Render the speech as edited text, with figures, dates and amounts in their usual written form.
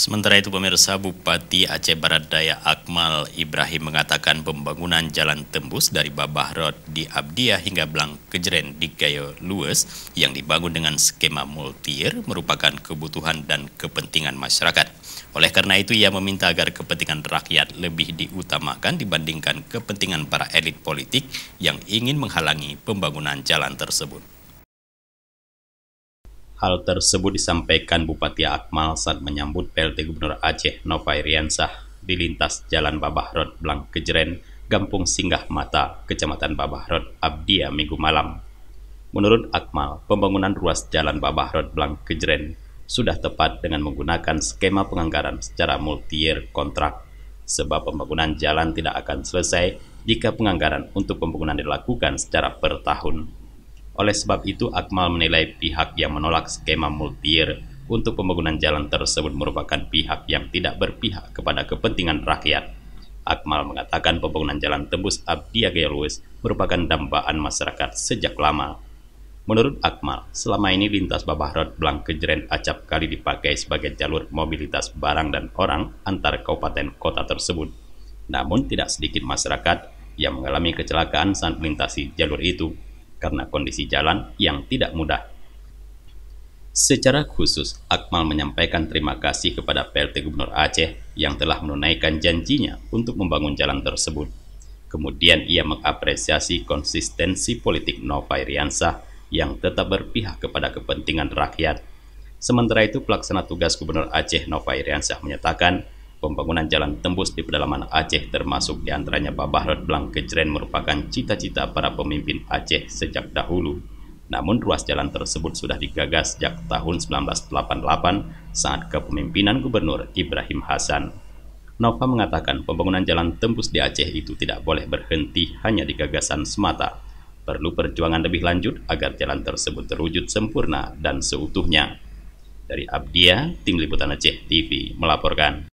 Sementara itu pemirsa, Bupati Aceh Barat Daya Akmal Ibrahim mengatakan pembangunan jalan tembus dari Babahrod di Abdiah hingga Blang Kejeren di Gayo Lues yang dibangun dengan skema multiyear merupakan kebutuhan dan kepentingan masyarakat. Oleh karena itu ia meminta agar kepentingan rakyat lebih diutamakan dibandingkan kepentingan para elit politik yang ingin menghalangi pembangunan jalan tersebut. Hal tersebut disampaikan Bupati Akmal saat menyambut PLT Gubernur Aceh Nova Iriansah di lintas Jalan Babahrod Blang Kejeren, Gampung Singgah Mata, Kecamatan Babahrod, Abdiah, Minggu malam. Menurut Akmal, pembangunan ruas Jalan Babahrod Blang Kejeren sudah tepat dengan menggunakan skema penganggaran secara multi-year kontrak, sebab pembangunan jalan tidak akan selesai jika penganggaran untuk pembangunan dilakukan secara per tahun. Oleh sebab itu, Akmal menilai pihak yang menolak skema multi-year untuk pembangunan jalan tersebut merupakan pihak yang tidak berpihak kepada kepentingan rakyat. Akmal mengatakan pembangunan jalan tembus Abdiah Gayo Lues merupakan dambaan masyarakat sejak lama. Menurut Akmal, selama ini lintas Babahrod Blang Kejeren acap kali dipakai sebagai jalur mobilitas barang dan orang antar kabupaten kota tersebut. Namun tidak sedikit masyarakat yang mengalami kecelakaan saat melintasi jalur itu karena kondisi jalan yang tidak mudah. Secara khusus, Akmal menyampaikan terima kasih kepada PLT Gubernur Aceh yang telah menunaikan janjinya untuk membangun jalan tersebut. Kemudian ia mengapresiasi konsistensi politik Nova Iriansah yang tetap berpihak kepada kepentingan rakyat. Sementara itu, pelaksana tugas Gubernur Aceh Nova Iriansah menyatakan pembangunan jalan tembus di pedalaman Aceh termasuk diantaranya Babahrod Blang Kejeren merupakan cita-cita para pemimpin Aceh sejak dahulu. Namun ruas jalan tersebut sudah digagas sejak tahun 1988 saat kepemimpinan Gubernur Ibrahim Hasan. Nova mengatakan pembangunan jalan tembus di Aceh itu tidak boleh berhenti hanya di gagasan semata. Perlu perjuangan lebih lanjut agar jalan tersebut terwujud sempurna dan seutuhnya. Dari Abdiah, Tim Liputan Aceh TV melaporkan.